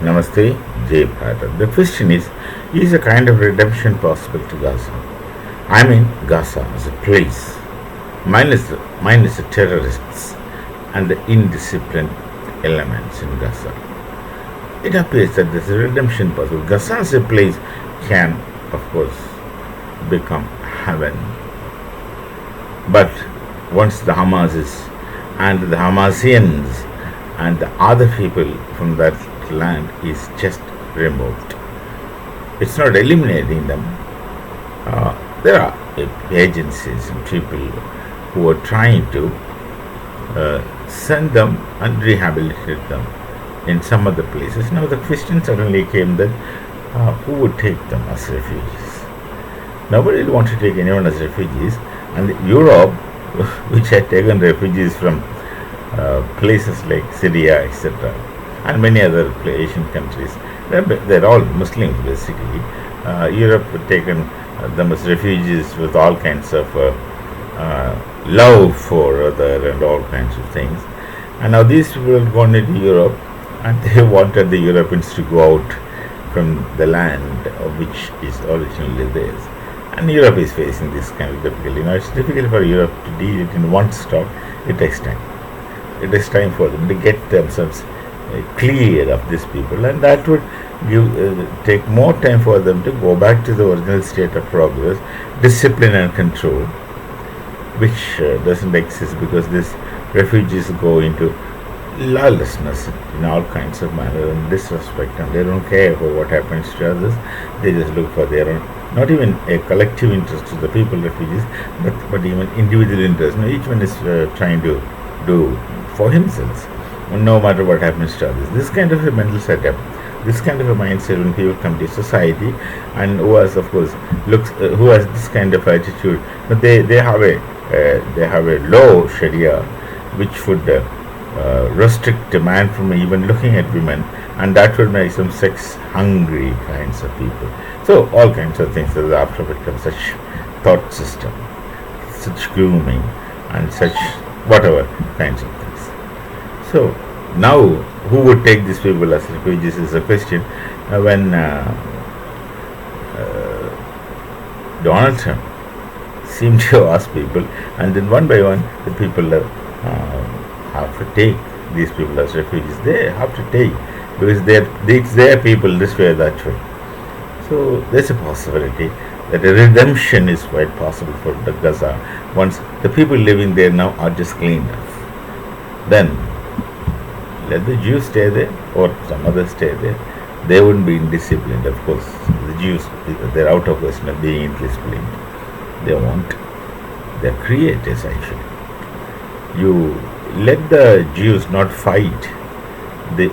Namaste, Jay Bharat. The question is a kind of redemption possible to Gaza? I mean, Gaza as a place, minus the terrorists and the indisciplined elements in Gaza. It appears that there's a redemption possible. Gaza as a place can, of course, become heaven. But once the Hamas is, and the Hamasians and the other people from that land is just removed, it's not eliminating them. There are agencies and people who are trying to send them and rehabilitate them in some other places. Now the question suddenly came that who would take them as refugees? Nobody will want to take anyone as refugees, and Europe, which had taken refugees from places like Syria, etc., and many other Asian countries, they're all Muslims basically. Europe had taken them as refugees with all kinds of love for other and all kinds of things. And now these people have gone into Europe and they wanted the Europeans to go out from the land which is originally theirs. And Europe is facing this kind of difficulty. Now it's difficult for Europe to deal it in one stop. It takes time. It takes time for them to get themselves cleared of these people, and that would take more time for them to go back to the original state of progress, discipline and control, which doesn't exist because these refugees go into lawlessness in all kinds of manner and disrespect, and they don't care for what happens to others. They just look for their own, not even a collective interest to the people, refugees, but even individual interest. Now each one is trying to do for himself, no matter what happens to others. This kind of a mental setup, this kind of a mindset when people come to society, and who has, of course, who has this kind of attitude, but they have a law Sharia which would restrict a man from even looking at women, and that would make some sex hungry kinds of people. So all kinds of things as the after effect of such thought system, such grooming, and such whatever kinds of things. So now, who would take these people as refugees is a question. When Donald Trump seemed to ask people, and then one by one, the people have to take these people as refugees. They have to take because it's their people this way or that way. So there's a possibility that a redemption is quite possible for the Gaza once the people living there now are just cleaned up. Then let the Jews stay there or some others stay there. They wouldn't be indisciplined, of course. The Jews, they're out of question of being indisciplined. They won't. They're creators actually. You let the Jews not fight the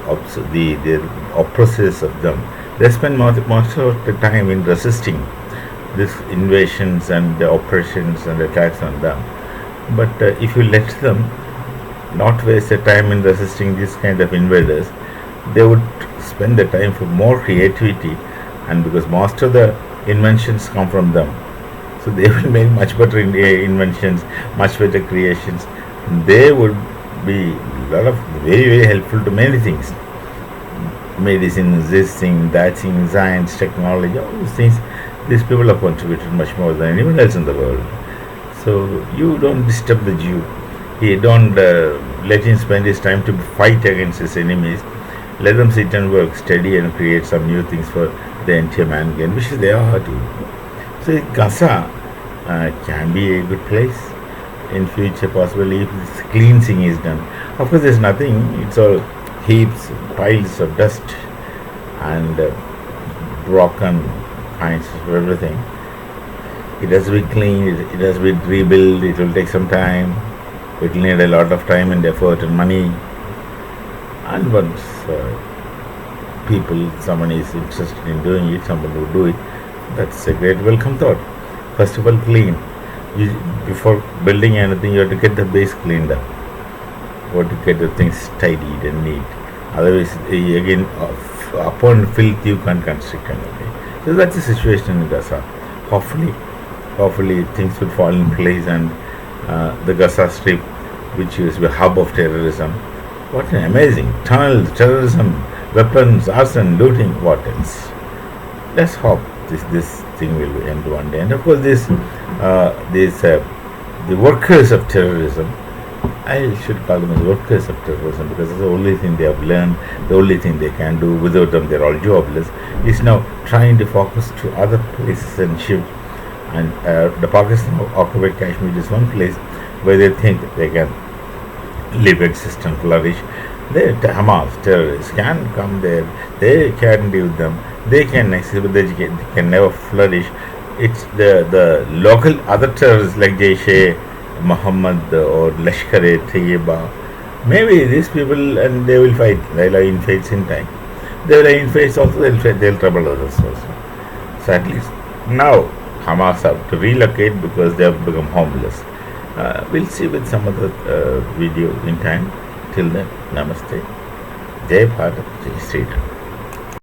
oppressors of them. They spend most of the time in resisting these invasions and the oppressions and attacks on them. But if you let them not waste their time in resisting these kind of invaders, they would spend the time for more creativity, and because most of the inventions come from them, so they will make much better inventions, much better creations. They would be a lot of very helpful to many things, medicine, this thing, that thing, science, technology, all these things. These people have contributed much more than anyone else in the world. So you don't disturb the Jew. You don't let him spend his time to fight against his enemies. Let them sit and work steady and create some new things for the entire mankind, which is their heart. So Gaza can be a good place in future, possibly if this cleansing is done. Of course, there's nothing. It's all heaps, piles of dust, and broken kinds of everything. It has to be cleaned. It has to be rebuilt. It will take some time. It will need a lot of time and effort and money. And once someone is interested in doing it, someone will do it. That's a great welcome thought. First of all, clean. Before building anything, you have to get the base cleaned up. You have to get the things tidied and neat. Otherwise, again, upon filth, you can't construct anything. So that's the situation in Gaza. Hopefully things will fall in place, and the Gaza Strip, which is the hub of terrorism. What an amazing tunnel terrorism weapons, arson, looting, what else? Let's hope this thing will end one day. And of course, the workers of terrorism, I should call them as workers of terrorism because it's the only thing they have learned, the only thing they can do. Without them, they're all jobless. Is now trying to focus to other places and shift. And the Pakistan occupied Kashmir is one place where they think they can live, exist, and flourish. Hamas terrorists can come there. They can deal with them. They can exist, but they can never flourish. It's the local other terrorists like Jaish Muhammad or Lashkar-e-Tayyiba. Maybe these people and they will fight. They'll are in fights in time. They will are in fights also. They'll trouble others also. So at least now Hamas have to relocate because they have become homeless. We'll see with some other video in time. Till then, Namaste. Jai Bharat, Jai Sri Ram.